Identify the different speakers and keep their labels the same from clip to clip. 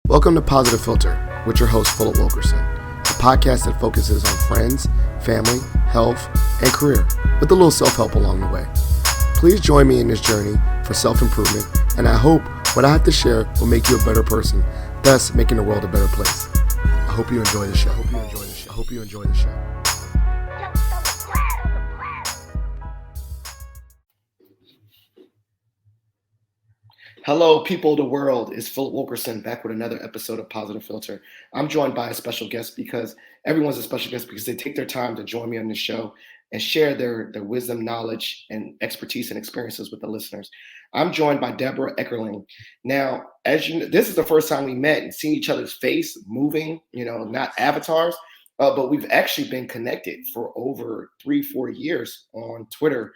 Speaker 1: Welcome to Positive Philter with your host, Philip Wilkerson, a podcast that focuses on friends, family, health, and career, with a little self-help along the way. Please join me in this journey for self-improvement, and I hope what I have to share will make you a better person, thus making the world a better place. I hope you enjoy the show. I hope you enjoy the show. Hello, people of the world. It's Philip Wilkerson back with another episode of Positive Philter. I'm joined by a special guest because everyone's a special guest because they take their time to join me on this show and share their wisdom, knowledge, and expertise and experiences with the listeners. I'm joined by Debra Eckerling. Now, as you know, this is the first time we met and seen each other's face moving, not avatars, but we've actually been connected for over 3-4 years on Twitter.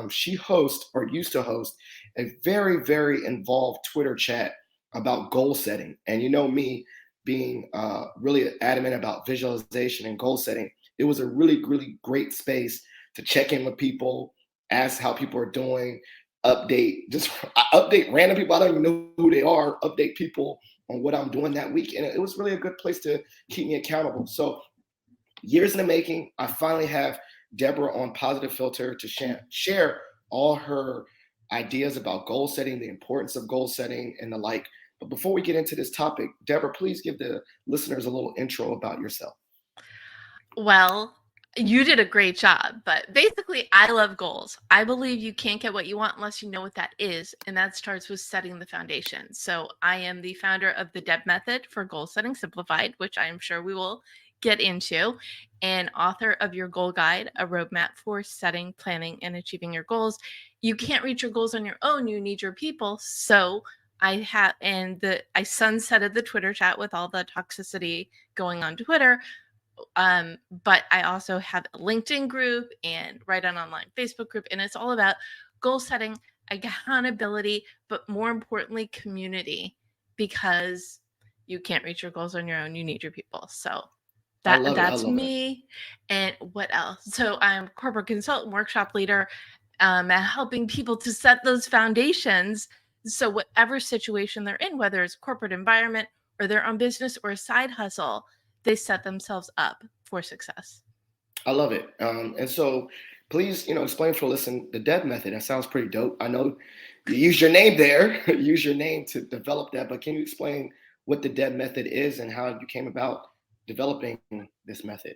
Speaker 1: She hosts or used to host a very, very involved Twitter chat about goal setting. And you know me being really adamant about visualization and goal setting, it was a really, really great space to check in with people, ask how people are doing, update random people. I don't even know who they are, update people on what I'm doing that week. And it was really a good place to keep me accountable. So years in the making, I finally have Debra on Positive Philter to share all her ideas about goal setting, the importance of goal setting, and the like. But before we get into this topic, Debra, please give the listeners a little intro about yourself.
Speaker 2: Well, you did a great job, but basically, I love goals. I believe you can't get what you want unless you know what that is, and that starts with setting the foundation. So I am the founder of the DEBMethod for Goal Setting Simplified, which I am sure we will get into, and author of Your Goal Guide, a roadmap for setting, planning, and achieving your goals. You can't reach your goals on your own. You need your people. So I sunsetted the Twitter chat with all the toxicity going on Twitter. But I also have a LinkedIn group and Write On Online Facebook group, and it's all about goal setting, accountability, but more importantly, community, because you can't reach your goals on your own. You need your people. So that's me. And what else? So I'm corporate consultant, workshop leader, helping people to set those foundations. So whatever situation they're in, whether it's corporate environment or their own business or a side hustle, they set themselves up for success.
Speaker 1: I love it. And so please, explain for listen the DEBMethod. That sounds pretty dope. I know you use your name there, use your name to develop that, but can you explain what the DEBMethod is and how you came about developing this method?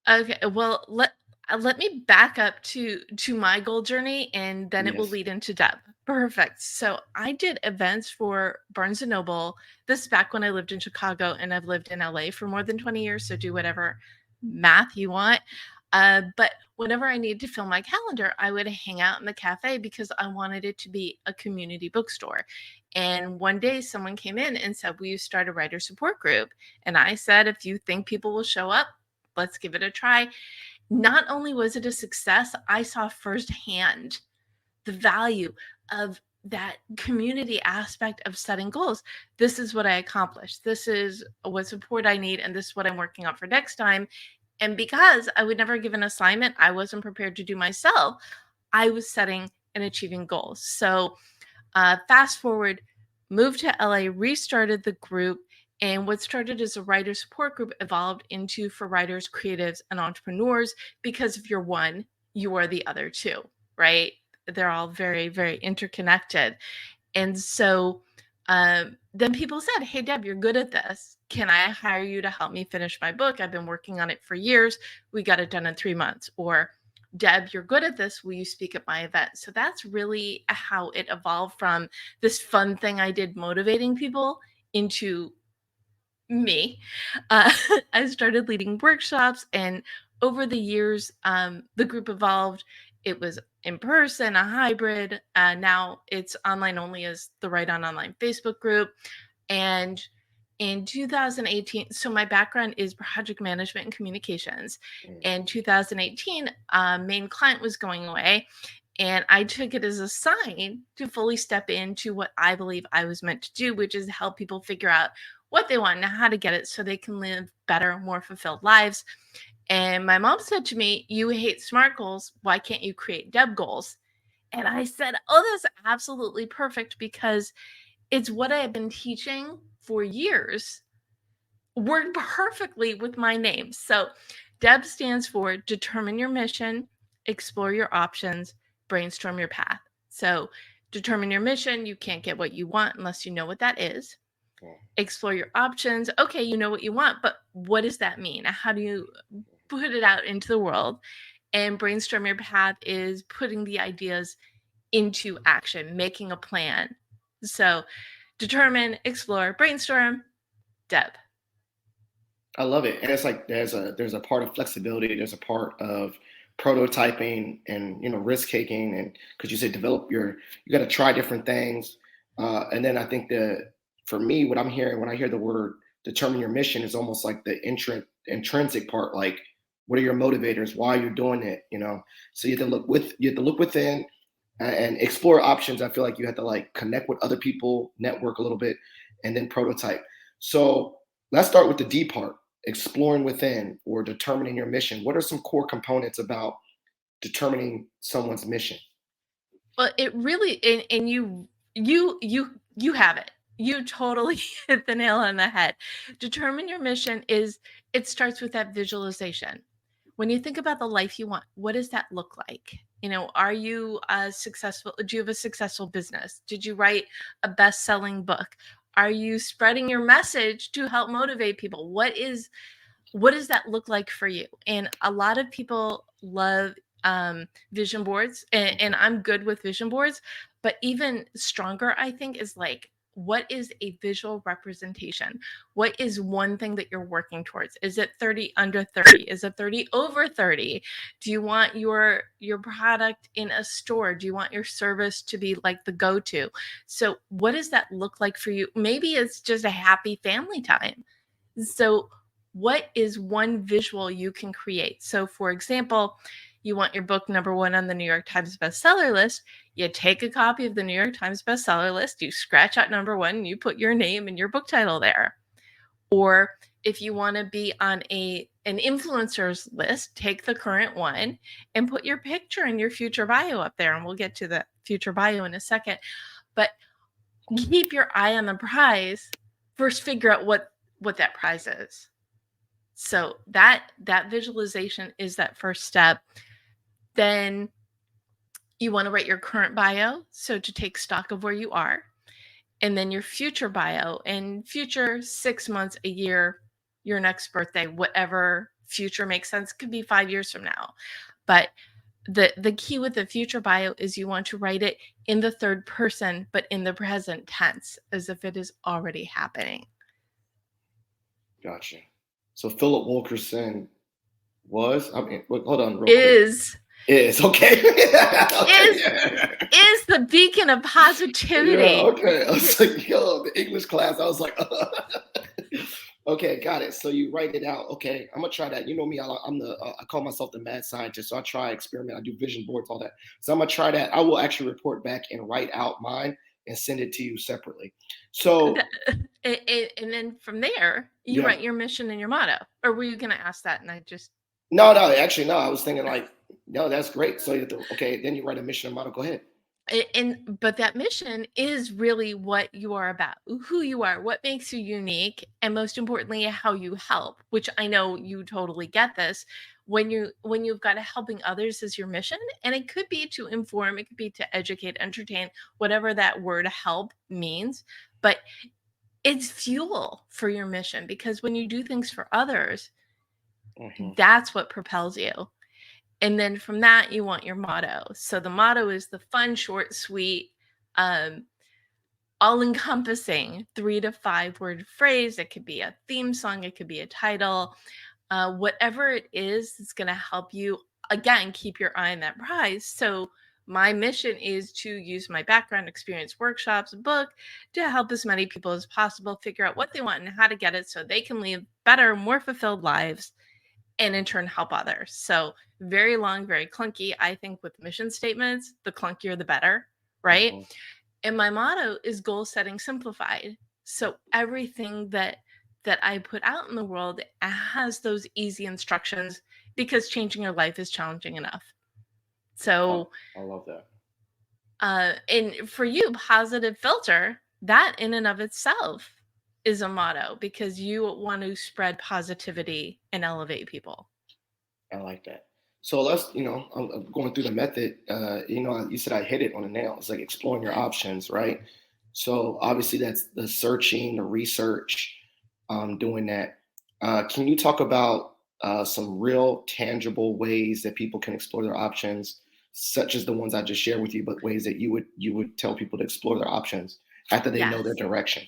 Speaker 2: Okay, well, let me back up to my goal journey, and then it will lead into Deb. Perfect. So I did events for Barnes & Noble. This is back when I lived in Chicago, and I've lived in LA for more than 20 years, so do whatever math you want. But whenever I needed to fill my calendar, I would hang out in the cafe because I wanted it to be a community bookstore. And one day someone came in and said, will you start a writer support group? And I said, if you think people will show up, let's give it a try. Not only was it a success, I saw firsthand the value of that community aspect of setting goals. This is what I accomplished. This is what support I need. And this is what I'm working on for next time. And because I would never give an assignment I wasn't prepared to do myself, I was setting and achieving goals. So fast forward, moved to LA, restarted the group. And what started as a writer support group evolved into for writers, creatives, and entrepreneurs, because if you're one, you are the other two, right? They're all very, very interconnected. And so then people said, hey, Deb, you're good at this. Can I hire you to help me finish my book? I've been working on it for years. We got it done in 3 months. Or Deb, you're good at this. Will you speak at my event? So that's really how it evolved from this fun thing I did motivating people into me. I started leading workshops, and over the years, the group evolved. It was in person, a hybrid. Now it's online only as the Write On Online Facebook group. And in 2018, so my background is project management and communications. In 2018, main client was going away. And I took it as a sign to fully step into what I believe I was meant to do, which is help people figure out what they want and how to get it so they can live better, more fulfilled lives. And my mom said to me, you hate SMART goals. Why can't you create DEB goals? And I said, oh, that's absolutely perfect, because it's what I have been teaching for years worked perfectly with my name. So DEB stands for determine your mission, explore your options, brainstorm your path. So determine your mission. You can't get what you want unless you know what that is. Explore your options. Okay, you know what you want, but what does that mean? How do you put it out into the world? And brainstorm your path is putting the ideas into action, making a plan. So determine, explore, brainstorm, DEB.
Speaker 1: I love it. And it's like there's a part of flexibility, there's a part of prototyping and risk taking, and because you said you got to try different things. And then I think that for me, what I'm hearing when I hear the word determine your mission is almost like the intrinsic part, like what are your motivators? Why are you doing it? So you have to look within and explore options. I feel like you have to like connect with other people, network a little bit, and then prototype. So let's start with the D part, exploring within or determining your mission. What are some core components about determining someone's mission?
Speaker 2: Well, it really and you have it. You totally hit the nail on the head. Determine your mission it starts with that visualization. When you think about the life you want, what does that look like? Are you successful? Do you have a successful business? Did you write a best-selling book? Are you spreading your message to help motivate people? What does that look like for you? And a lot of people love vision boards, and I'm good with vision boards, but even stronger, I think, is like, what is a visual representation? What is one thing that you're working towards? Is it 30 under 30? Is it 30 over 30? Do you want your product in a store? Do you want your service to be like the go-to? So what does that look like for you? Maybe it's just a happy family time. So what is one visual you can create? So for example, you want your book #1 on the New York Times bestseller list. You take a copy of the New York Times bestseller list, you scratch out #1, and you put your name and your book title there. Or if you want to be on an influencer's list, take the current one and put your picture and your future bio up there. And we'll get to the future bio in a second. But keep your eye on the prize. First, figure out what that prize is. So that visualization is that first step. Then you want to write your current bio, so to take stock of where you are, and then your future bio, and future 6 months, a year, your next birthday, whatever future makes sense. Could be 5 years from now. But the key with the future bio is you want to write it in the third person, but in the present tense, as if it is already happening.
Speaker 1: Gotcha. So Philip Wilkerson hold on real quick. Is okay.
Speaker 2: Is the beacon of positivity.
Speaker 1: Yeah, okay. I was like, yo, the English class. I was like, okay, got it. So you write it out. Okay, I'm gonna try that. You know me, I call myself the mad scientist. So I try experiment. I do vision boards, all that. So I'm gonna try that. I will actually report back and write out mine and send it to you separately. So
Speaker 2: and then from there, you write your mission and your motto. Or were you gonna ask that? And I just
Speaker 1: no, actually no. I was thinking like, no, that's great. So then you write a mission and motto. Go ahead.
Speaker 2: But that mission is really what you are about, who you are, what makes you unique, and most importantly, how you help, which I know you totally get this. When you've got helping others as your mission, and it could be to inform, it could be to educate, entertain, whatever that word help means, but it's fuel for your mission, because when you do things for others, that's what propels you. And then from that, you want your motto. So the motto is the fun, short, sweet, all-encompassing 3 to 5 word phrase. It could be a theme song. It could be a title. Whatever it is, it's going to help you, again, keep your eye on that prize. So my mission is to use my background, experience, workshops, book to help as many people as possible figure out what they want and how to get it so they can live better, more fulfilled lives, and in turn help others. So very long, very clunky. I think with mission statements, the clunkier the better, right? And my motto is goal setting simplified. So everything that I put out in the world has those easy instructions, because changing your life is challenging enough. So
Speaker 1: I love that.
Speaker 2: And for you, Positive Philter, that in and of itself is a motto because you want to spread positivity and elevate people.
Speaker 1: I like that. So let's, I'm going through the method. You said I hit it on the nail. It's like exploring your options, right? So obviously that's the searching, the research, doing that. Can you talk about some real tangible ways that people can explore their options, such as the ones I just shared with you, but ways that you would tell people to explore their options after they know their
Speaker 2: Yes.
Speaker 1: direction?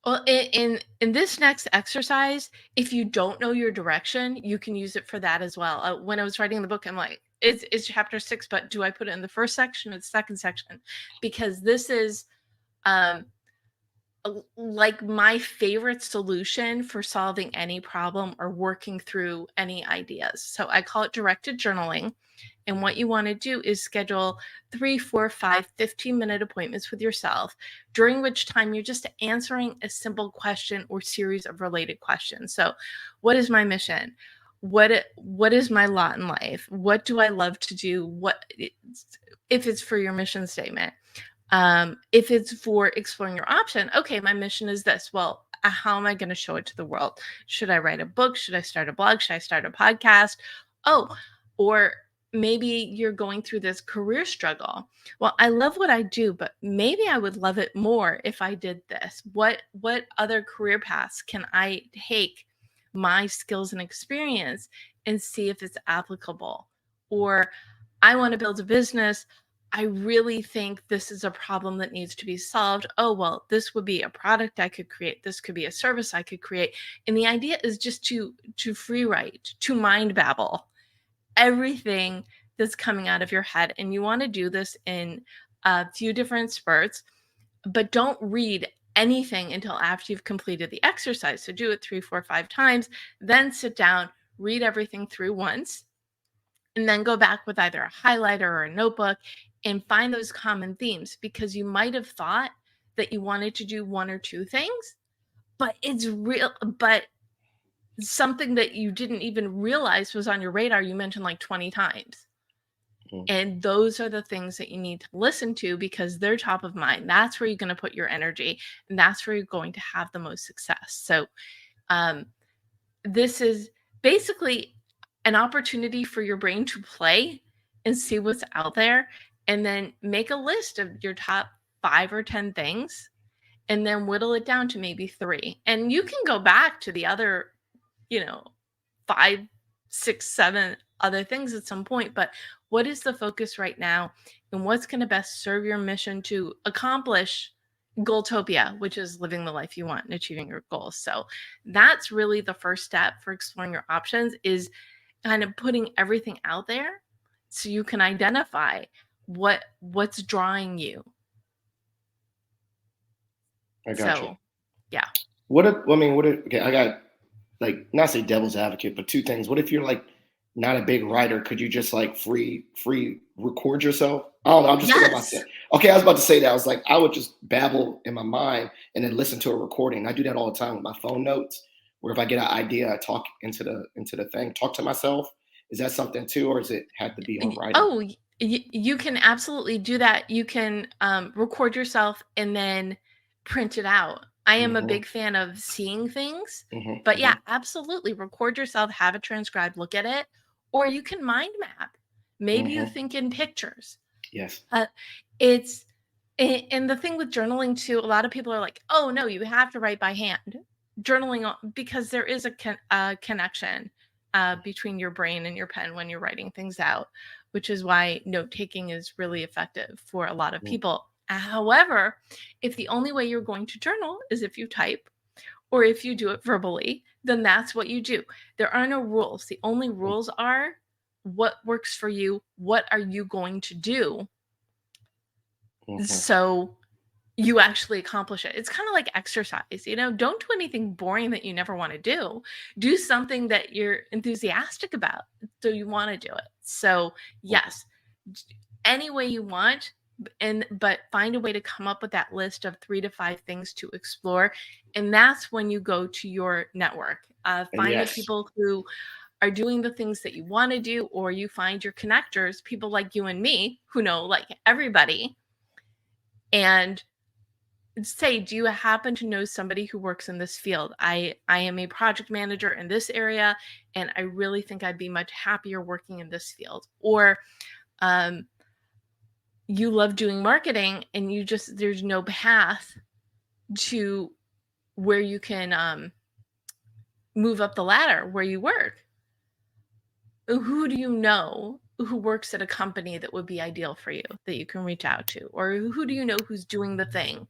Speaker 2: Well, in this next exercise, if you don't know your direction, you can use it for that as well. When I was writing the book, I'm like, it's chapter 6, but do I put it in the first section or the second section? Because this is um, like my favorite solution for solving any problem or working through any ideas. So I call it directed journaling. And what you want to do is schedule 3, 4, 5, 15-minute appointments with yourself, during which time you're just answering a simple question or series of related questions. So, what is my mission? What is my lot in life? What do I love to do? If it's for your mission statement? If it's for exploring your option, okay, my mission is this. Well, how am I going to show it to the world? Should I write a book? Should I start a blog? Should I start a podcast? Oh, or maybe you're going through this career struggle. Well, I love what I do, but maybe I would love it more if I did this. What other career paths can I take my skills and experience and see if it's applicable? Or I want to build a business. I really think this is a problem that needs to be solved. Oh, well, this would be a product I could create. This could be a service I could create. And the idea is just to free write, to mind babble everything that's coming out of your head. And you want to do this in a few different spurts, but don't read anything until after you've completed the exercise. So do it 3, 4, 5 times, then sit down, read everything through once, and then go back with either a highlighter or a notebook and find those common themes, because you might have thought that you wanted to do 1 or 2 things, but something that you didn't even realize was on your radar, you mentioned like 20 times.
Speaker 1: Mm.
Speaker 2: And those are the things that you need to listen to because they're top of mind. That's where you're going to put your energy, and that's where you're going to have the most success. So, this is basically an opportunity for your brain to play and see what's out there, and then make a list of your top 5 or 10 things, and then whittle it down to maybe 3. And you can go back to the other, 5, 6, 7 other things at some point, but what is the focus right now, and what's going to best serve your mission to accomplish Goaltopia, which is living the life you want and achieving your goals? So that's really the first step for exploring your options, is kind of putting everything out there so you can identify what's drawing you.
Speaker 1: I got you.
Speaker 2: So, yeah.
Speaker 1: Okay, I got, like, not say devil's advocate, but 2 things. What if you're like not a big writer? Could you just like free record yourself? I don't know. I'm just thinking about
Speaker 2: Yes.
Speaker 1: that. Okay, I was about to say that. I was like, I would just babble in my mind and then listen to a recording. I do that all the time with my phone notes, where if I get an idea, I talk into the thing, talk to myself. Is that something too, or does it have to be on writing?
Speaker 2: Oh, you can absolutely do that. You can record yourself and then print it out. I am a
Speaker 1: Mm-hmm.
Speaker 2: big fan of seeing things,
Speaker 1: Mm-hmm.
Speaker 2: but
Speaker 1: Mm-hmm.
Speaker 2: yeah, absolutely. Record yourself, have it transcribed, look at it, or you can mind map. Maybe you
Speaker 1: Mm-hmm.
Speaker 2: think in pictures.
Speaker 1: Yes.
Speaker 2: Uh, it's and the thing with journaling too, a lot of people are like, "Oh no, you have to write by hand." Journaling, because there is a connection between your brain and your pen when you're writing things out, which is why note taking is really effective for a lot of
Speaker 1: Mm-hmm.
Speaker 2: people. However, if the only way you're going to journal is if you type or if you do it verbally, then that's what you do. There are no rules. The only rules are what works for you, what are you going to do,
Speaker 1: Mm-hmm.
Speaker 2: so you actually accomplish it. It's kind of like exercise, don't do anything boring that you never want to do. Do something that you're enthusiastic about, so you want to do it. So, yes, any way you want, but find a way to come up with that list of 3 to 5 things to explore. And that's when you go to your network. Find the
Speaker 1: Yes.
Speaker 2: people who are doing the things that you want to do, or you find your connectors, people like you and me who know like everybody, and say, do you happen to know somebody who works in this field? I am a project manager in this area, and I really think I'd be much happier working in this field. Or you love doing marketing and there's no path to where you can move up the ladder where you work. Who do you know who works at a company that would be ideal for you that you can reach out to? Or who do you know who's doing the thing?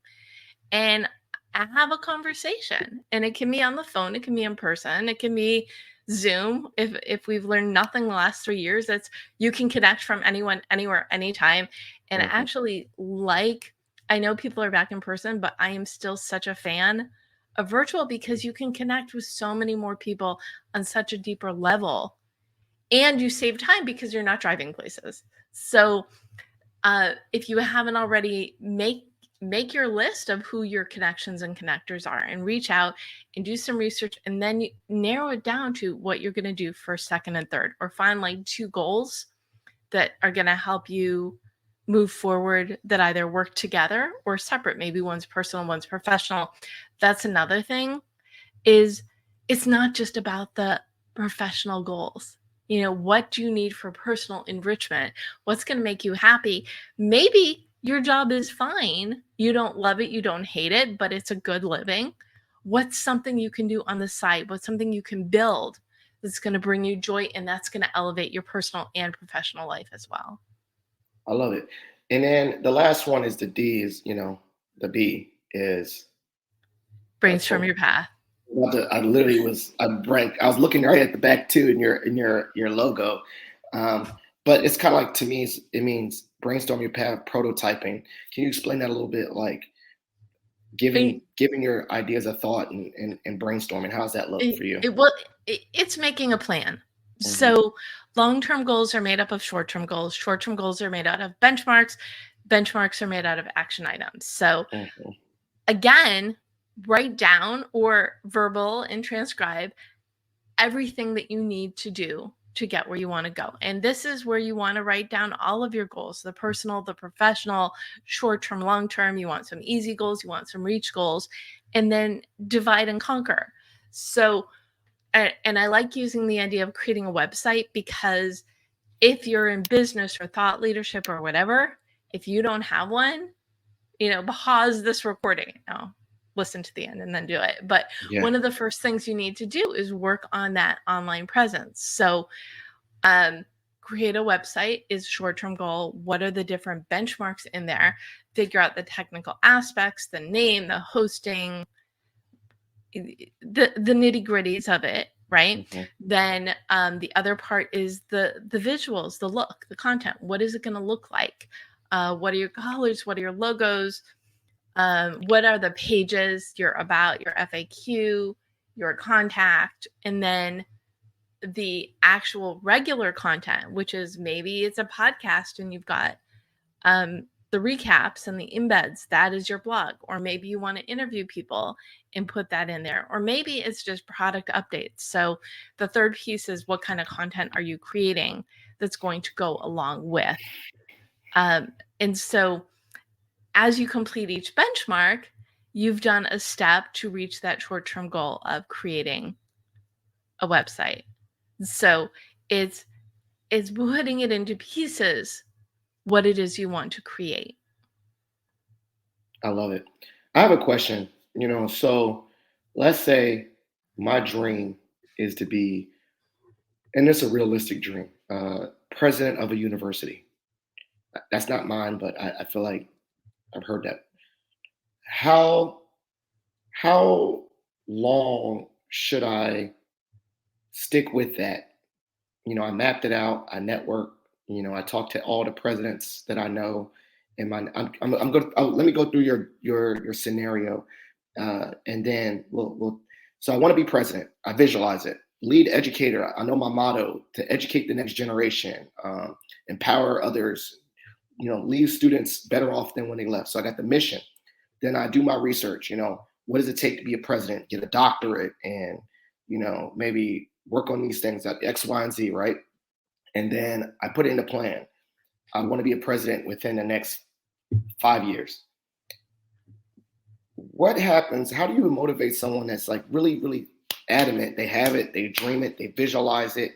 Speaker 2: And have a conversation. And it can be on the phone, it can be in person, it can be Zoom. If we've learned nothing the last 3 years, that's you can connect from anyone, anywhere, anytime. And actually, I know people are back in person, but I am still such a fan of virtual because you can connect with so many more people on such a deeper level. And you save time because you're not driving places. So if you haven't already, make your list of who your connections and connectors are and reach out and do some research, and then you narrow it down to what you're going to do for second and third, or find like 2 goals that are going to help you move forward that either work together or separate. Maybe one's personal, one's professional. That's another thing, is it's not just about the professional goals. What do you need for personal enrichment? What's going to make you happy? Maybe your job is fine. You don't love it, you don't hate it, but it's a good living. What's something you can do on the side? What's something you can build that's going to bring you joy, and that's going to elevate your personal and professional life as well?
Speaker 1: I love it. And then the last one is the D is, the B is
Speaker 2: Brainstorm your path.
Speaker 1: I literally was I was looking right at the back too in your logo. But it's kind of like, to me, it means brainstorm your path, prototyping. Can you explain that a little bit? Like giving your ideas a thought and brainstorming. How's that look for you?
Speaker 2: It's making a plan. Mm-hmm. So long-term goals are made up of short-term goals. Short-term goals are made out of benchmarks. Benchmarks are made out of action items. So again, write down or verbal and transcribe everything that you need to do to get where you want to go. And this is where you want to write down all of your goals, the personal, the professional, short-term, long-term. You want some easy goals, you want some reach goals, and then divide and conquer. So, and I like using the idea of creating a website, because if you're in business or thought leadership or whatever, if you don't have one, pause this recording now, listen to the end and then do it. But one of the first things you need to do is work on that online presence. So create a website is short-term goal. What are the different benchmarks in there? Figure out the technical aspects, the name, the hosting, the nitty-gritties of it, right? Mm-hmm. Then the other part is the visuals, the look, the content. What is it going to look like? What are your colors? What are your logos? What are the pages, your about, your FAQ, your contact, and then the actual regular content, which is maybe it's a podcast and you've got the recaps and the embeds. That is your blog. Or maybe you want to interview people and put that in there. Or maybe it's just product updates. So the third piece is, what kind of content are you creating that's going to go along with? And so as you complete each benchmark, you've done a step to reach that short-term goal of creating a website. So it's putting it into pieces, what it is you want to create.
Speaker 1: I love it. I have a question. So let's say my dream is to be, and it's a realistic dream, president of a university. That's not mine, but I feel like I've heard that. How long should I stick with that? I mapped it out. I networked. I talked to all the presidents that I know. And I'm going. Let me go through your scenario, and then we'll. So I want to be president. I visualize it. Lead educator. I know my motto: to educate the next generation, empower others. Leave students better off than when they left. So I got the mission. Then I do my research. What does it take to be a president? Get a doctorate, and maybe work on these things at X, Y, and Z, right? And then I put it in a plan. I want to be a president within the next 5 years. what happens? How do you motivate someone that's like really, really adamant? They have it, they dream it, they visualize it,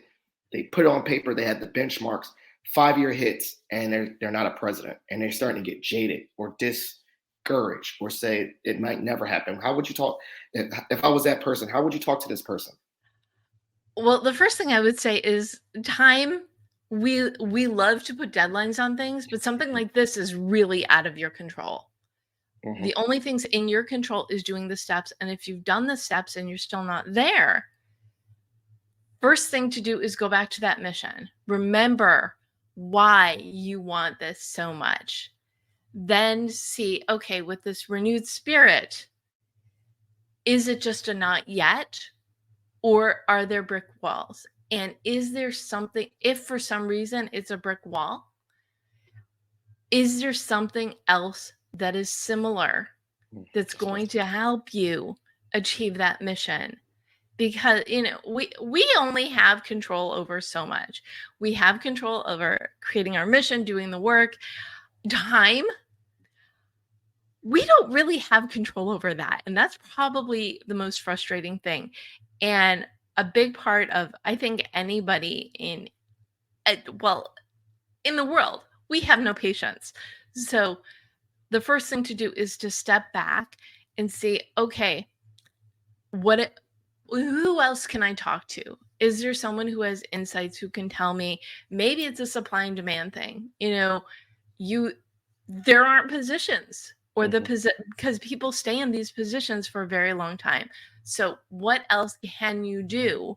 Speaker 1: they put it on paper, they have the benchmarks, 5 year hits, and they're not a president, and they're starting to get jaded or discouraged or say it might never happen. How would you talk if I was that person? How would you talk to this person?
Speaker 2: Well, the first thing I would say is time. We love to put deadlines on things, but something like this is really out of your control.
Speaker 1: Mhm.
Speaker 2: The only things in your control is doing the steps, and if you've done the steps and you're still not there, first thing to do is go back to that mission. Remember why you want this so much. Then see, okay, with this renewed spirit, is it just a not yet? Or are there brick walls? And is there something, if for some reason it's a brick wall, is there something else that is similar that's going to help you achieve that mission? Because we only have control over so much. We have control over creating our mission, doing the work. Time, we don't really have control over that, and that's probably the most frustrating thing. And a big part of, I think, anybody well, in the world, we have no patience. So the first thing to do is to step back and say, okay, who else can I talk to? Is there someone who has insights who can tell me? Maybe it's a supply and demand thing. You there aren't positions, or
Speaker 1: Mhm.
Speaker 2: because people stay in these positions for a very long time. So what else can you do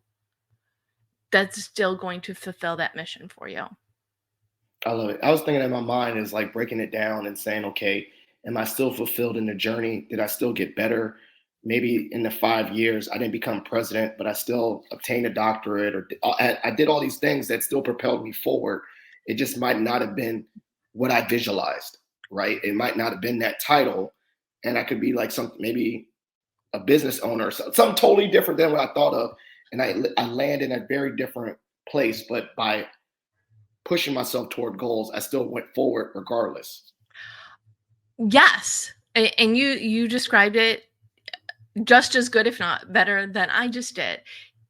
Speaker 2: that's still going to fulfill that mission for you?
Speaker 1: I love it. I was thinking in my mind is like breaking it down and saying, okay, am I still fulfilled in the journey? Did I still get better? Maybe in the 5 years, I didn't become president, but I still obtained a doctorate, or I did all these things that still propelled me forward. It just might not have been what I visualized, right? It might not have been that title, and I could be like some maybe a business owner, or something totally different than what I thought of, and I land in a very different place. But by pushing myself toward goals, I still went forward regardless.
Speaker 2: Yes. And you described it just as good, if not better, than I just did.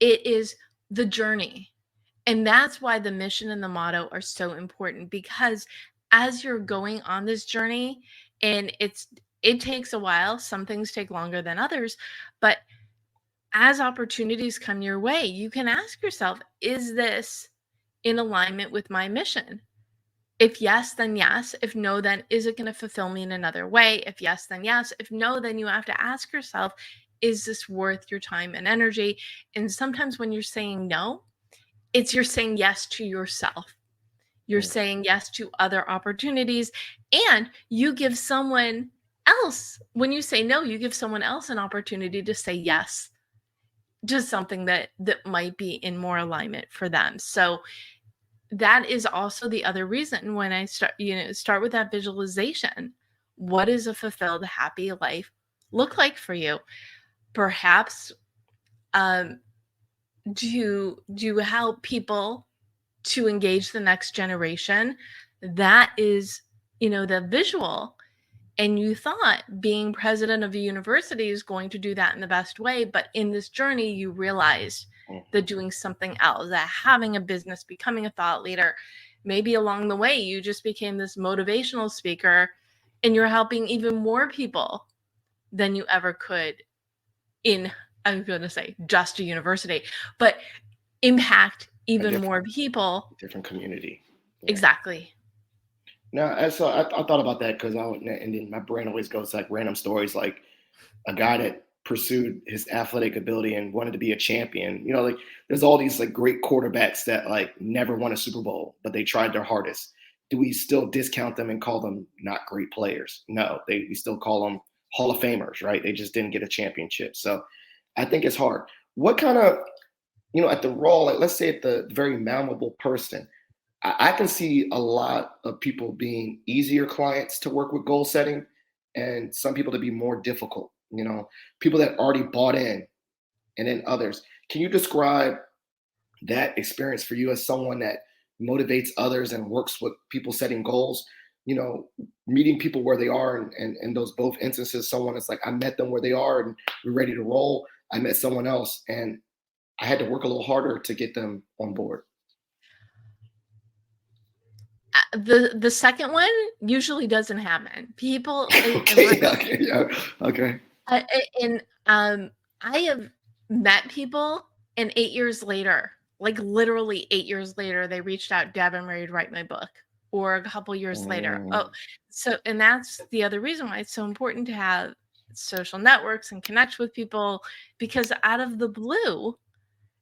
Speaker 2: It is the journey. And that's why the mission and the motto are so important, because as you're going on this journey, and it takes a while, some things take longer than others, but as opportunities come your way, you can ask yourself, is this in alignment with my mission? If yes, then yes. If no, then is it going to fulfill me in another way? If yes, then yes. If no, then you have to ask yourself, is this worth your time and energy? And sometimes when you're saying no, it's you're saying yes to yourself. You're
Speaker 1: Mm.
Speaker 2: saying yes to other opportunities, and you give someone else, when you say no, you give someone else an opportunity to say yes to something that might be in more alignment for them. So that is also the other reason when I start with that visualization. What does a fulfilled, happy life look like for you? Perhaps um, do help people to engage the next generation. That is, the visual. And you thought being president of a university is going to do that in the best way. But in this journey, you realized that doing something else, that having a business, becoming a thought leader, maybe along the way, you just became this motivational speaker, and you're helping even more people than you ever could in, I'm going to say just a university, but impact
Speaker 1: A
Speaker 2: even more
Speaker 1: different
Speaker 2: people.
Speaker 1: different community. Yeah.
Speaker 2: Exactly.
Speaker 1: Now, I thought about that because and then my brain always goes to like random stories, like a guy that pursued his athletic ability and wanted to be a champion. Like there's all these like great quarterbacks that like never won a Super Bowl, but they tried their hardest. Do we still discount them and call them not great players? No, we still call them Hall of Famers, right? They just didn't get a championship. So I think it's hard. What kind of, at the raw, like let's say at the very malleable person, I can see a lot of people being easier clients to work with goal setting, and some people to be more difficult, people that already bought in, and then others. Can you describe that experience for you as someone that motivates others and works with people setting goals? you know, meeting people where they are. And in those both instances, someone is like, I met them where they are and we're ready to roll. I met someone else and I had to work a little harder to get them on board.
Speaker 2: The second one usually doesn't happen. People
Speaker 1: Okay, okay, yeah, okay.
Speaker 2: and I have met people, and 8 years later, like literally 8 years later, they reached out, Deb, I'm ready to write my book. Or a couple years later. Oh,
Speaker 1: Mm,
Speaker 2: so, and that's the other reason why it's so important to have social networks and connect with people, because out of the blue,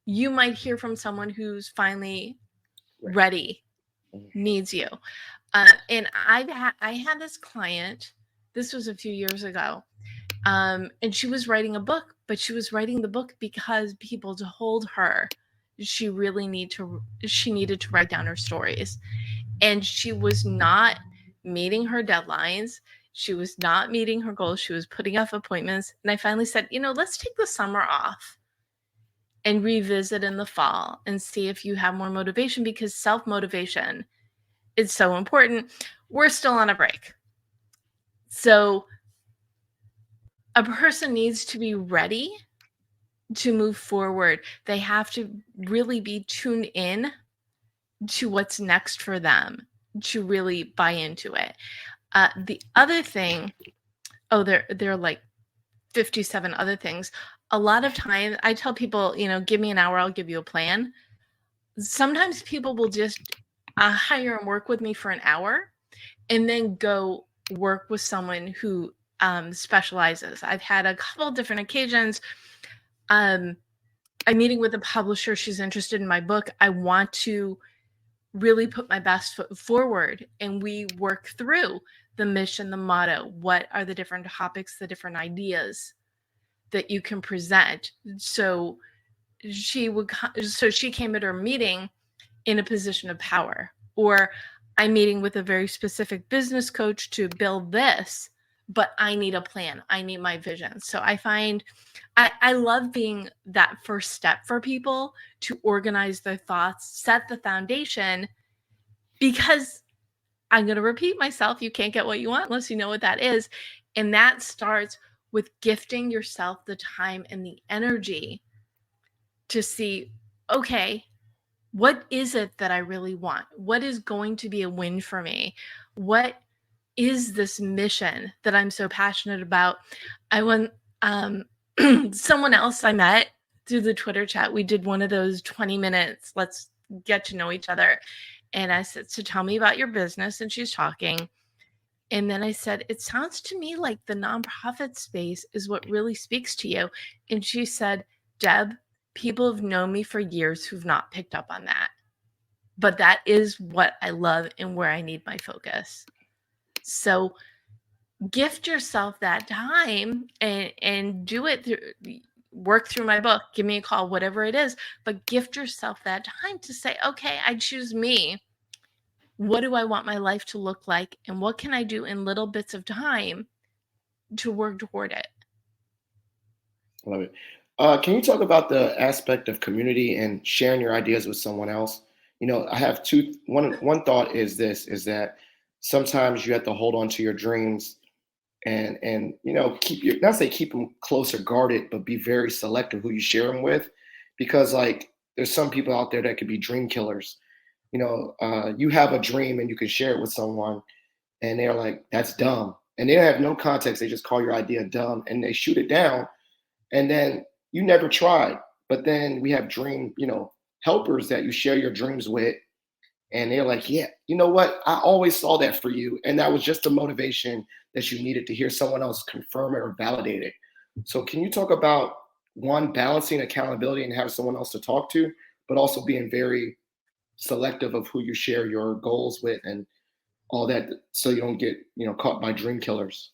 Speaker 2: you might hear from someone who's finally
Speaker 1: right.
Speaker 2: ready,
Speaker 1: Mm,
Speaker 2: needs you. And I had this client, this was a few years ago, and she was writing a book, but she was writing the book because people told her she needed to write down her stories, and she was not meeting her deadlines. She was not meeting her goals. She was putting off appointments. And I finally said, let's take the summer off and revisit in the fall and see if you have more motivation, because self-motivation is so important. We're still on a break. So a person needs to be ready to move forward. They have to really be tuned in to what's next for them to really buy into it. The other thing, there are like 57 other things. A lot of times I tell people, give me an hour, I'll give you a plan. Sometimes people will just hire and work with me for an hour and then go work with someone who specializes. I've had a couple different occasions. I'm meeting with a publisher. She's interested in my book. I want to really put my best foot forward, and we work through the mission, the motto. What are the different topics, the different ideas that you can present? So she came at her meeting in a position of power. Or I'm meeting with a very specific business coach to build this, but I need a plan. I need my vision. So I find I love being that first step for people to organize their thoughts, set the foundation, because I'm going to repeat myself. You can't get what you want unless you know what that is. And that starts with gifting yourself the time and the energy to see, okay, what is it that I really want? What is going to be a win for me? What is this mission that I'm so passionate about? I went, someone else I met through the Twitter chat, we did one of those 20 minutes, let's get to know each other. And I said, so tell me about your business. And she's talking. And then I said, it sounds to me like the nonprofit space is what really speaks to you. And she said, Deb, people have known me for years who've not picked up on that. But that is what I love and where I need my focus. So gift yourself that time and do it through, work through my book, give me a call, whatever it is, but gift yourself that time to say, okay, I choose me. What do I want my life to look like? And what can I do in little bits of time to work toward it?
Speaker 1: I love it. Can you talk about the aspect of community and sharing your ideas with someone else? I have one thought is this, is that sometimes you have to hold on to your dreams and keep your, not say keep them close or guarded, but be very selective who you share them with, because like there's some people out there that could be dream killers. You have a dream and you can share it with someone and they're like, that's dumb, and they have no context, they just call your idea dumb and they shoot it down, and then you never tried. But then we have dream helpers that you share your dreams with, and they're like, yeah, you know what, I always saw that for you, and that was just the motivation that you needed to hear someone else confirm it or validate it. So can you talk about, one, balancing accountability and having someone else to talk to, but also being very selective of who you share your goals with and all that, so you don't get caught by dream killers?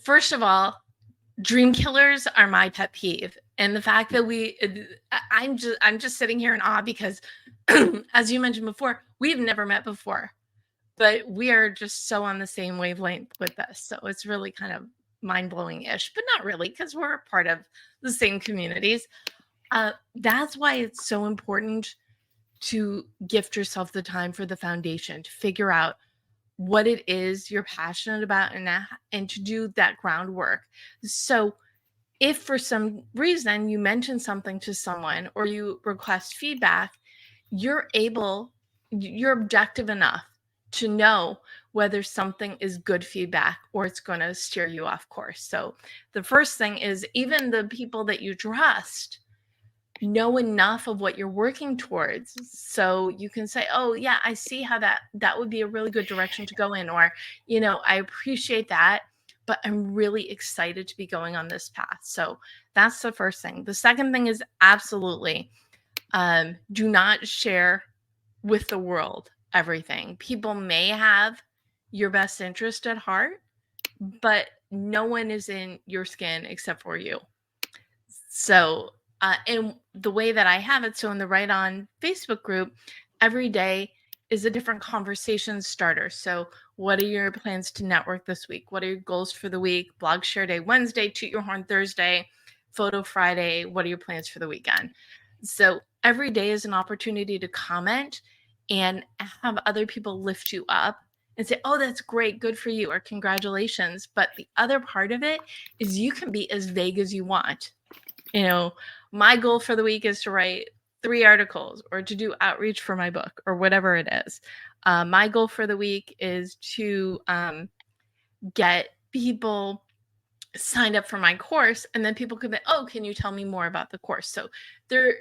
Speaker 2: First of all, dream killers are my pet peeve. And the fact that I'm just sitting here in awe because as you mentioned before, we've never met before, but we are just so on the same wavelength with this. So it's really kind of mind-blowing-ish, but not really, because we're a part of the same communities. That's why it's so important to gift yourself the time for the foundation to figure out what it is you're passionate about, and to do that groundwork. So if for some reason you mention something to someone or you request feedback, you're objective enough to know whether something is good feedback or it's going to steer you off course. So the first thing is, even the people that you trust know enough of what you're working towards, so you can say, oh yeah, I see how that would be a really good direction to go in, or I appreciate that, but I'm really excited to be going on this path. So that's the first thing. The second thing is, absolutely, do not share with the world everything. People may have your best interest at heart, but no one is in your skin except for you. So, and the way that I have it, so in the Right On Facebook group, every day is a different conversation starter. So, what are your plans to network this week? What are your goals for the week? Blog Share Day Wednesday, Toot Your Horn Thursday, Photo Friday. What are your plans for the weekend? So, every day is an opportunity to comment and have other people lift you up and say, oh, that's great, good for you, or congratulations. But the other part of it is, you can be as vague as you want. My goal for the week is to write 3 articles or to do outreach for my book or whatever it is. My goal for the week is to get people signed up for my course, and then people could be, oh, can you tell me more about the course? So they're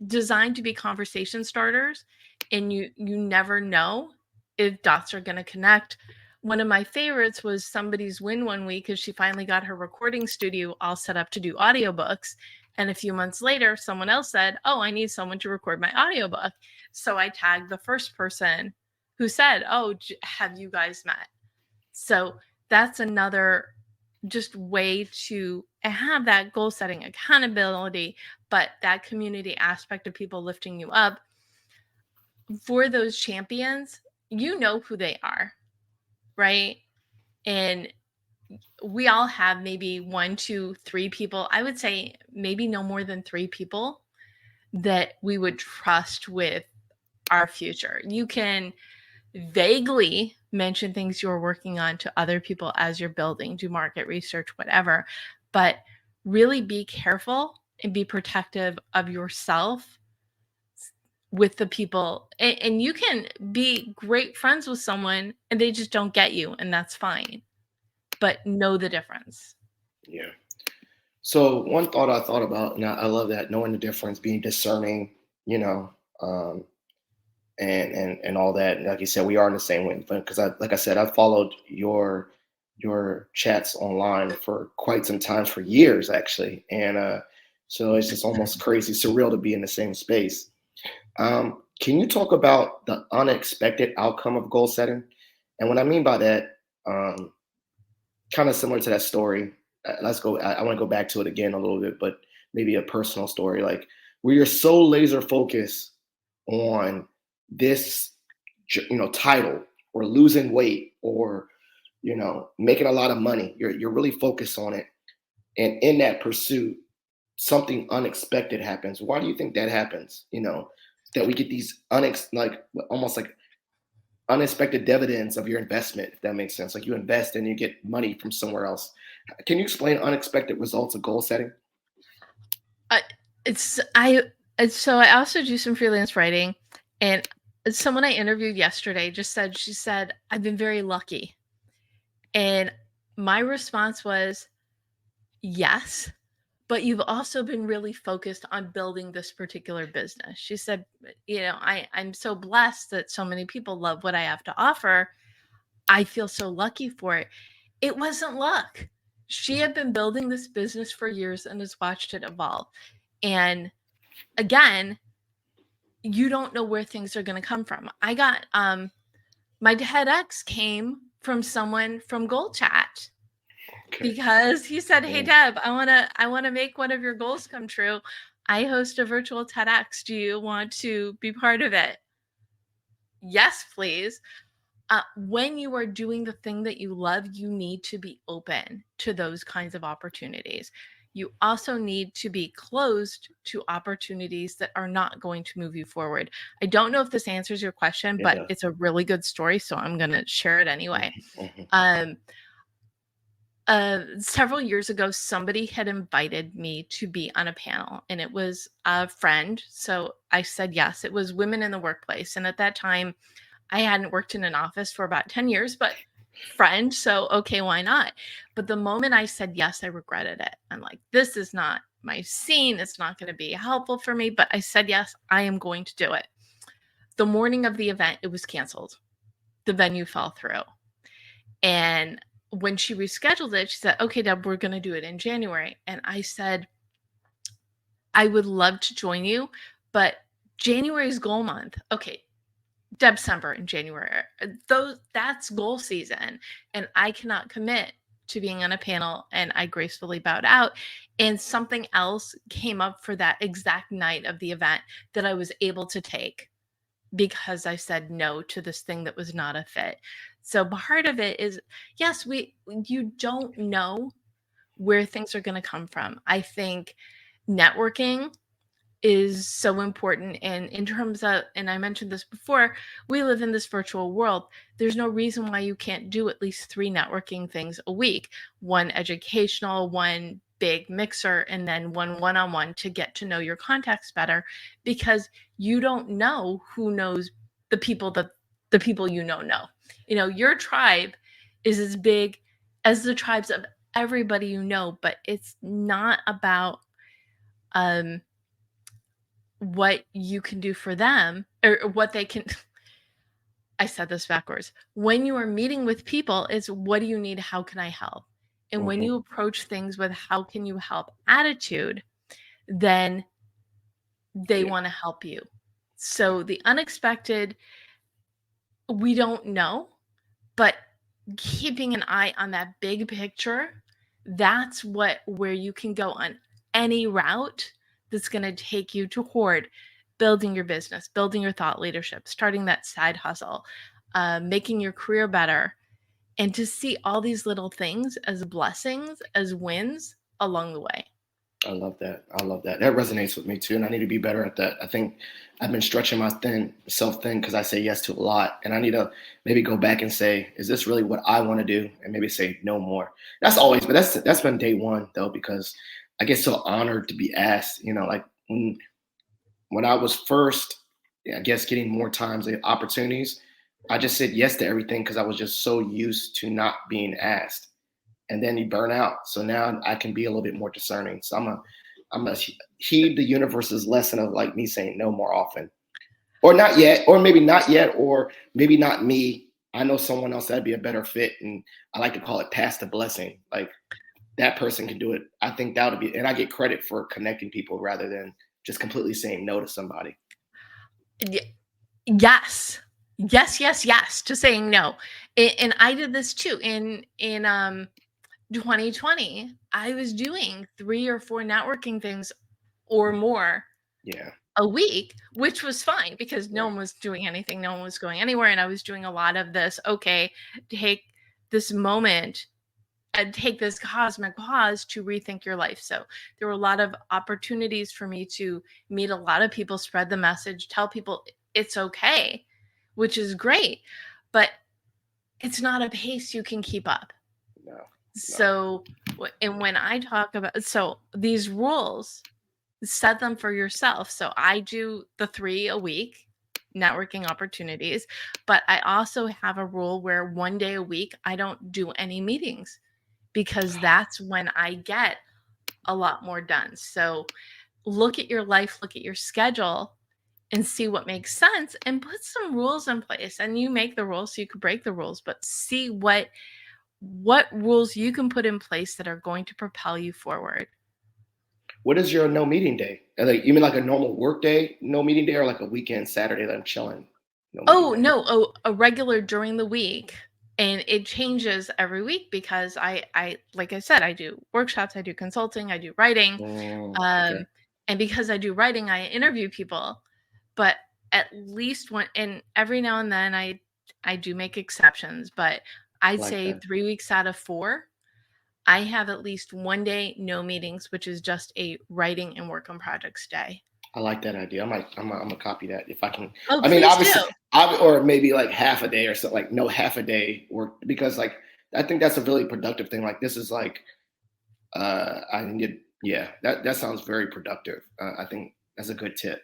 Speaker 2: designed to be conversation starters, and you never know if dots are going to connect. One of my favorites was somebody's win one week because she finally got her recording studio all set up to do audiobooks. And a few months later, someone else said, oh, I need someone to record my audiobook. So I tagged the first person who said, oh, have you guys met? So that's another just way to have that goal setting, accountability, but that community aspect of people lifting you up. For those champions, you know who they are, right? And we all have maybe 1, 2, 3 people. I would say maybe no more than 3 people that we would trust with our future. You can vaguely mention things you're working on to other people as you're building, do market research, whatever, but really be careful and be protective of yourself with the people. And you can be great friends with someone and they just don't get you, and that's fine, but know the difference.
Speaker 1: Yeah. So one thought I thought about, and I love that, knowing the difference, being discerning, um, and all that. And like you said, we are in the same way, because like I said, I've followed your chats online for quite some time, for years actually, and so it's just almost crazy, surreal to be in the same space. Can you talk about the unexpected outcome of goal setting? And what I mean by that, kind of similar to that story. Let's go. I want to go back to it again a little bit, but maybe a personal story, like where you're so laser focused on this, title, or losing weight, or making a lot of money. You're really focused on it, and in that pursuit, something unexpected happens. Why do you think that happens? That we get these almost like unexpected dividends of your investment, if that makes sense. Like you invest and you get money from somewhere else. Can you explain unexpected results of goal setting?
Speaker 2: So I also do some freelance writing, and someone I interviewed yesterday she said, I've been very lucky. And my response was, yes, but you've also been really focused on building this particular business. She said, I'm so blessed that so many people love what I have to offer. I feel so lucky for it. It wasn't luck. She had been building this business for years and has watched it evolve. And again, you don't know where things are going to come from. I got my TEDx came from someone from Goal Chat. Okay. Because he said, hey Deb, I want to make one of your goals come true. I host a virtual TEDx. Do you want to be part of it? Yes, please. When you are doing the thing that you love, you need to be open to those kinds of opportunities. you also need to be closed to opportunities that are not going to move you forward. I don't know if this answers your question,
Speaker 1: It
Speaker 2: but
Speaker 1: does.
Speaker 2: it's a really good story, so I'm going to share it anyway.
Speaker 1: Mm-hmm.
Speaker 2: Um, Several years ago, somebody had invited me to be on a panel, and it was a friend. So I said yes. It was women in the workplace. And at that time, I hadn't worked in an office for about 10 years, but friend. So, okay, why not? But the moment I said yes, I regretted it. I'm like, this is not my scene. It's not going to be helpful for me. But I said yes, I am going to do it. The morning of the event, it was canceled. The venue fell through. And when she rescheduled it, she said, okay, Deb, we're going to do it in January. And I said, I would love to join you, but January is goal month. Okay, December and January, that's goal season. And I cannot commit to being on a panel. And I gracefully bowed out. And something else came up for that exact night of the event that I was able to take because I said no to this thing that was not a fit. So part of it is, yes, you don't know where things are going to come from. I think networking is so important. And in terms of, and I mentioned this before, we live in this virtual world. There's no reason why you can't do at least 3 networking things a week, one educational, one big mixer, and then one one-on-one to get to know your contacts better, because you don't know who knows the people that the people you know. Your tribe is as big as the tribes of everybody you know, but it's not about what you can do for them or what they can. I said this backwards. When you are meeting with people, it's what do you need? How can I help? And when
Speaker 1: Mm-hmm.
Speaker 2: you approach things with how can you help attitude, then they
Speaker 1: Yeah.
Speaker 2: want to help you. So the unexpected, we don't know, but keeping an eye on that big picture, that's where you can go on any route that's going to take you toward building your business, building your thought leadership, starting that side hustle, making your career better, and to see all these little things as blessings, as wins along the way.
Speaker 1: I love that. I love that. That resonates with me too, and I need to be better at that. I think I've been stretching my self thin because I say yes to a lot, and I need to maybe go back and say, is this really what I want to do? And maybe say no more. That's always, but that's been day one though, because I get so honored to be asked. Like when I was first, I guess, getting more times and opportunities, I just said yes to everything because I was just so used to not being asked, and then you burn out. So now I can be a little bit more discerning. So I'm a heed the universe's lesson of like me saying no more often, or not yet, or maybe not yet, or maybe not me. I know someone else that'd be a better fit, and I like to call it pass the blessing. Like that person can do it. I think that would be, and I get credit for connecting people rather than just completely saying no to somebody.
Speaker 2: Yes. Yes to saying no. And I did this too in 2020. I was doing 3 or 4 networking things or more
Speaker 1: Yeah.
Speaker 2: a week, which was fine because no
Speaker 1: Yeah.
Speaker 2: one was doing anything, no one was going anywhere, and I was doing a lot of this, okay, take this moment and take this cosmic pause to rethink your life. So there were a lot of opportunities for me to meet a lot of people, spread the message, tell people it's okay, which is great, but it's not a pace you can keep up.
Speaker 1: No. No.
Speaker 2: So, and when I talk about, so these rules, set them for yourself. So I do the 3 a week networking opportunities, but I also have a rule where 1 day a week I don't do any meetings because that's when I get a lot more done. So look at your life, look at your schedule, and see what makes sense and put some rules in place. And you make the rules so you can break the rules, but see what rules you can put in place that are going to propel you forward.
Speaker 1: What is your no meeting day? Like you mean like a normal work day, no meeting day, or like a weekend Saturday that I'm chilling, no meeting
Speaker 2: Oh,
Speaker 1: day?
Speaker 2: no, a regular during the week, and it changes every week because I like I said, I do workshops, I do consulting, I do writing,
Speaker 1: Okay.
Speaker 2: and because I do writing, I interview people, but at least one, and every now and then I do make exceptions, but
Speaker 1: I
Speaker 2: I'd
Speaker 1: like
Speaker 2: say
Speaker 1: that.
Speaker 2: 3 weeks out of 4, I have at least one day, no meetings, which is just a writing and work on projects day.
Speaker 1: I like that idea. I'm gonna copy that if I can.
Speaker 2: Oh,
Speaker 1: I mean,
Speaker 2: please do.
Speaker 1: obviously, or maybe like half a day or something, like no half a day work, because like I think that's a really productive thing. Like this is like I can get, yeah, that sounds very productive. I think that's a good tip.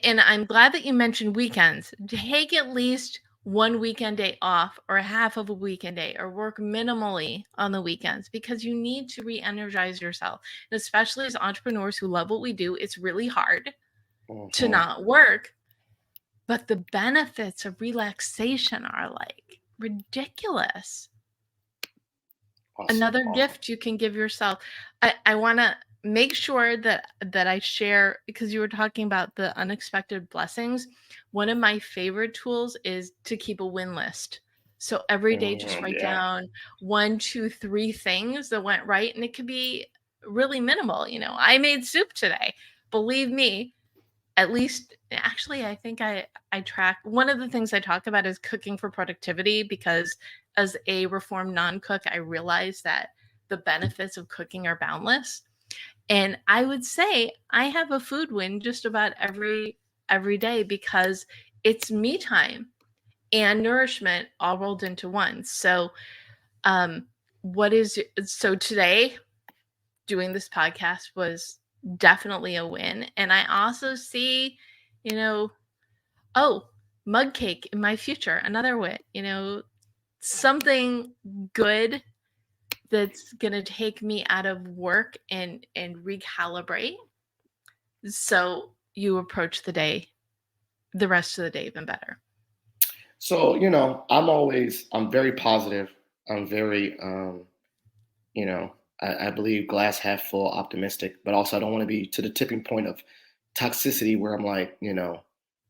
Speaker 2: And I'm glad that you mentioned weekends. Take at least one weekend day off or half of a weekend day or work minimally on the weekends because you need to re-energize yourself. And especially as entrepreneurs who love what we do, it's really hard to
Speaker 1: Mhm.
Speaker 2: not work. But the benefits of relaxation are like ridiculous.
Speaker 1: Awesome,
Speaker 2: Another
Speaker 1: awesome.
Speaker 2: gift you can give yourself. I want to make sure that I share, because you were talking about the unexpected blessings. One of my favorite tools is to keep a win list. So every day just write
Speaker 1: Yeah.
Speaker 2: down 1, 2, 3 things that went right, and it could be really minimal. I made soup today. Believe me, at least actually I think I track. One of the things I talk about is cooking for productivity, because as a reformed non-cook, I realize that the benefits of cooking are boundless. And I would say I have a food win just about every day, because it's me time and nourishment all rolled into one. So what is so today doing this podcast was definitely a win. And I also see, you know, oh, mug cake in my future, another win, something good that's going to take me out of work and recalibrate. So you approach the rest of the day even better.
Speaker 1: So I'm very positive. I'm very you know, I believe glass half full, optimistic, but also I don't want to be to the tipping point of toxicity where I'm like,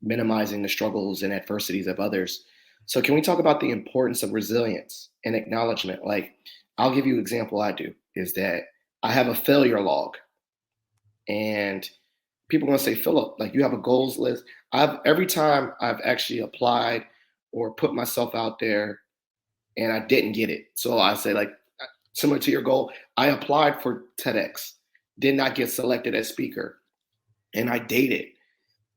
Speaker 1: minimizing the struggles and adversities of others. So can we talk about the importance of resilience and acknowledgement? Like, I'll give you an example I do is that I have a failure log, and people are gonna say, Philip, like you have a goals list. Every time I've actually applied or put myself out there and I didn't get it. So I say, like, similar to your goal, I applied for TEDx, did not get selected as speaker, and I date it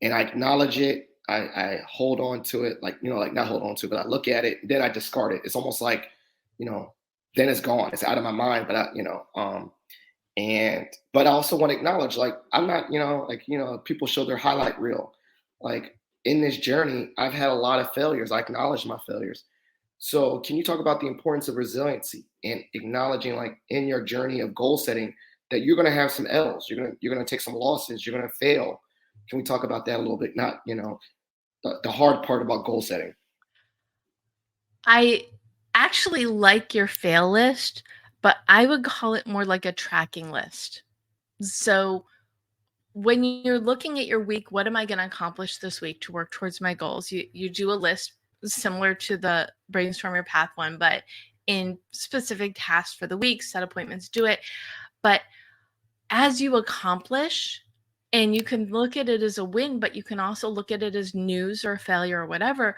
Speaker 1: and I acknowledge it. I hold on to it, like, like not hold on to it, but I look at it, then I discard it. It's almost like, then it's gone. It's out of my mind, but and but I also want to acknowledge, like, I'm not, like, people show their highlight reel. Like in this journey, I've had a lot of failures. I acknowledge my failures. So, can you talk about the importance of resiliency and acknowledging, like, in your journey of goal setting, that you're going to have some L's, you're going to take some losses, you're going to fail. Can we talk about that a little bit? Not, the hard part about goal setting.
Speaker 2: I actually like your fail list, but I would call it more like a tracking list. So when you're looking at your week, what am I going to accomplish this week to work towards my goals? You do a list similar to the brainstorm your path one, but in specific tasks for the week, set appointments, do it. But as you accomplish, and you can look at it as a win, but you can also look at it as news or failure or whatever,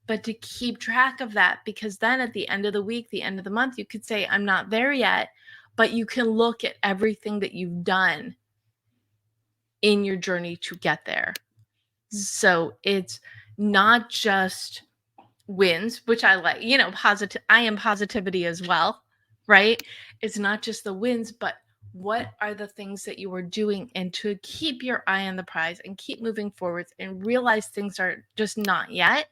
Speaker 2: but to keep track of that, because then at the end of the week, the end of the month, you could say, I'm not there yet, but you can look at everything that you've done in your journey to get there. So it's not just wins, which I like, positive. I am positivity as well, right? It's not just the wins, but what are the things that you are doing, and to keep your eye on the prize and keep moving forwards and realize things are just not yet.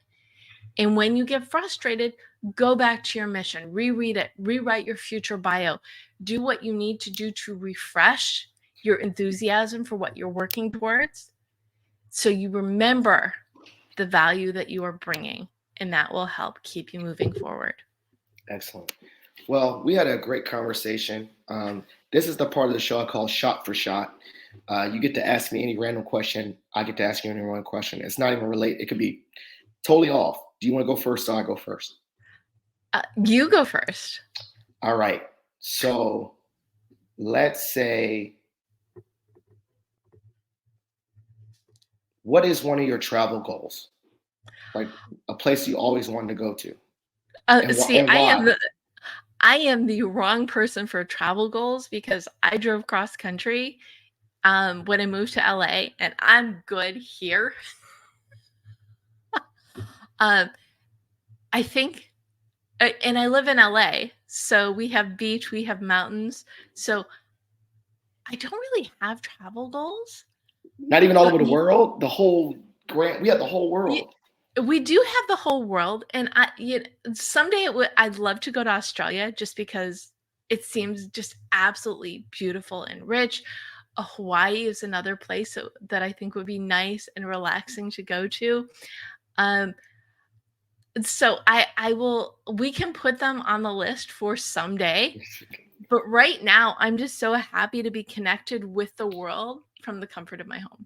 Speaker 2: And when you get frustrated, go back to your mission, reread it, rewrite your future bio, do what you need to do to refresh your enthusiasm for what you're working towards, so you remember the value that you are bringing, and that will help keep you moving forward.
Speaker 1: Excellent. Well, we had a great conversation. This is the part of the show I call Shot for Shot. You get to ask me any random question. I get to ask you any random question. It's not even related. It could be totally off. Do you want to go first, or I go first?
Speaker 2: You go first.
Speaker 1: All right. So let's say, what is one of your travel goals? Like a place you always wanted to go to, and
Speaker 2: See,
Speaker 1: why?
Speaker 2: I am the wrong person for travel goals because I drove cross country when I moved to LA, and I'm good here. I think, and I live in LA, so we have beach, we have mountains. So I don't really have travel goals.
Speaker 1: Not even all over the world. We have the whole world.
Speaker 2: We do have the whole world, and someday I'd love to go to Australia just because it seems just absolutely beautiful and rich. Hawaii is another place that I think would be nice and relaxing to go to. So we can put them on the list for someday. But right now, I'm just so happy to be connected with the world from the comfort of my home.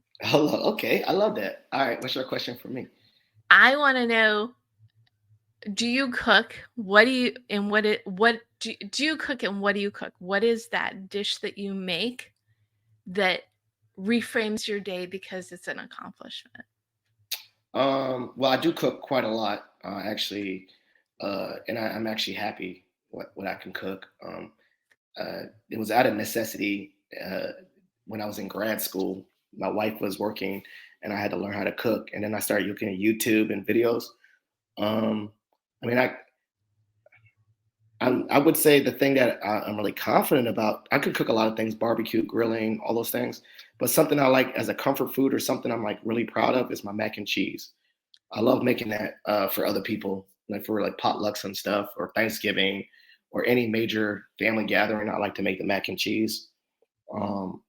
Speaker 1: Okay, I love that. All right, what's your question for me?
Speaker 2: I want to know, do you cook? What do you cook, and what do you cook? What is that dish that you make that reframes your day because it's an accomplishment?
Speaker 1: Well, I do cook quite a lot, actually, and I'm actually happy what I can cook. It was out of necessity when I was in grad school. My wife was working, and I had to learn how to cook. And then I started looking at YouTube and videos. I mean, I would say the thing that I'm really confident about, I could cook a lot of things, barbecue, grilling, all those things. But something I like as a comfort food or something I'm like really proud of is my mac and cheese. I love making that for other people, like for like potlucks and stuff, or Thanksgiving, or any major family gathering. I like to make the mac and cheese. Um,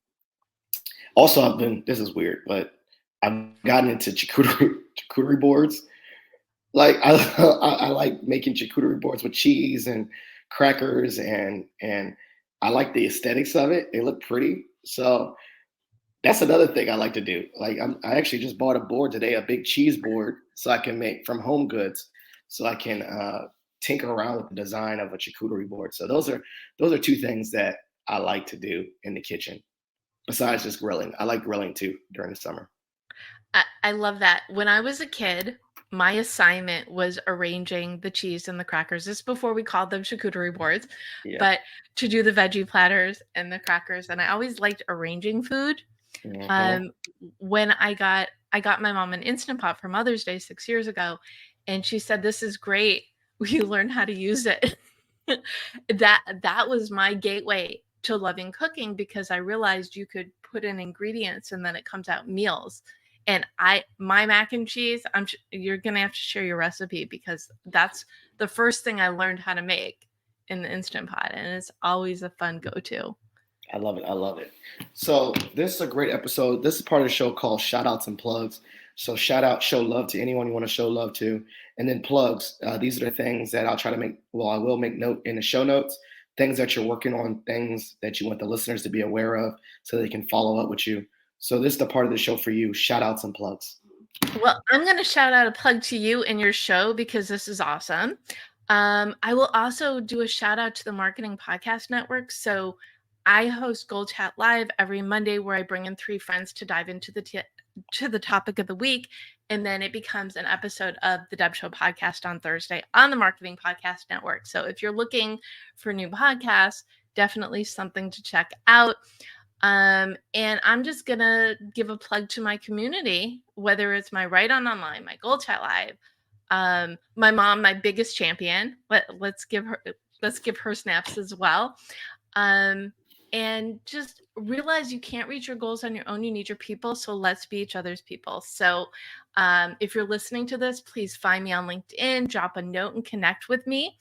Speaker 1: Also, this is weird, but I've gotten into charcuterie boards. Like I like making charcuterie boards with cheese and crackers, and I like the aesthetics of it. They look pretty. So that's another thing I like to do. Like I actually just bought a board today, a big cheese board, so I can make from Home Goods, so I can tinker around with the design of a charcuterie board. So those are two things that I like to do in the kitchen. Besides just grilling, I like grilling too during the summer.
Speaker 2: I love that. When I was a kid, my assignment was arranging the cheese and the crackers. This is before we called them charcuterie boards,
Speaker 1: Yeah.
Speaker 2: but to do the veggie platters and the crackers. And I always liked arranging food.
Speaker 1: Mm-hmm.
Speaker 2: When I got my mom an Instant Pot for Mother's Day 6 years ago, and she said, "This is great. Will you learn how to use it?" That was my gateway to loving cooking, because I realized you could put in ingredients and then it comes out meals. And my mac and cheese, you're gonna have to share your recipe, because that's the first thing I learned how to make in the Instant Pot, and it's always a fun go-to.
Speaker 1: I love it. I love it. So this is a great episode. This is part of the show called Shout Outs and Plugs. So shout out, show love to anyone you want to show love to, and then plugs. These are the things that I'll try to make. Well, I will make note in the show notes. Things that you're working on, things that you want the listeners to be aware of, so they can follow up with you. So this is the part of the show for you. Shout outs and plugs.
Speaker 2: Well, I'm going to shout out a plug to you and your show, because this is awesome. I will also do a shout out to the Marketing Podcast Network. So I host Goal Chat Live every Monday, where I bring in 3 friends to dive into the topic of the week. And then it becomes an episode of the Deb Show podcast on Thursday on the Marketing Podcast Network. So if you're looking for new podcasts, definitely something to check out. And I'm just going to give a plug to my community, whether it's my Write On Online, my Goal Chat Live, my mom, my biggest champion. Let's give her snaps as well. And just realize you can't reach your goals on your own. You need your people. So let's be each other's people. So if you're listening to this, please find me on LinkedIn, drop a note and connect with me.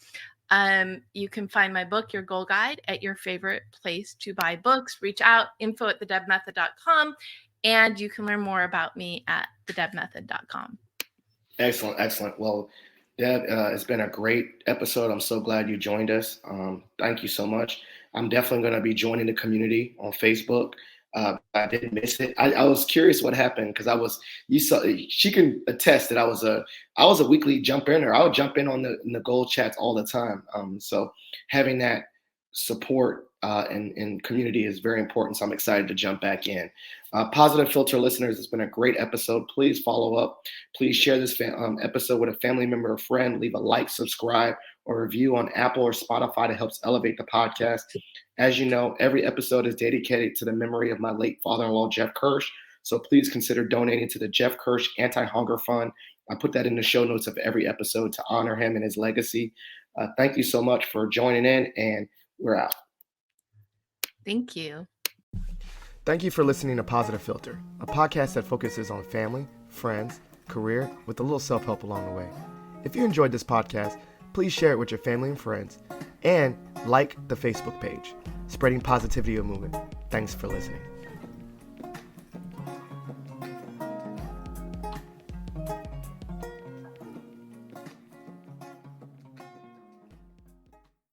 Speaker 2: You can find my book, Your Goal Guide, at your favorite place to buy books. Reach out, info@thedebmethod.com, and you can learn more about me at thedebmethod.com.
Speaker 1: Excellent, excellent. Well, Deb, it's been a great episode. I'm so glad you joined us. Thank you so much. I'm definitely going to be joining the community on Facebook. I didn't miss it. I was curious what happened, because she can attest that I was a weekly jump in, or I would jump in on the goal chats all the time. So having that support and community is very important. So I'm excited to jump back in. Positive Philter listeners, it's been a great episode. Please follow up. Please share this episode with a family member or friend. Leave a like, subscribe, or review on Apple or Spotify that helps elevate the podcast. As you know, every episode is dedicated to the memory of my late father-in-law, Jeff Kirsch. So please consider donating to the Jeff Kirsch Anti-Hunger Fund. I put that in the show notes of every episode to honor him and his legacy. Thank you so much for joining in, and we're out.
Speaker 2: Thank you.
Speaker 1: Thank you for listening to Positive Philter, a podcast that focuses on family, friends, career, with a little self-help along the way. If you enjoyed this podcast, please share it with your family and friends, and like the Facebook page, Spreading Positivity Movement. Thanks for listening.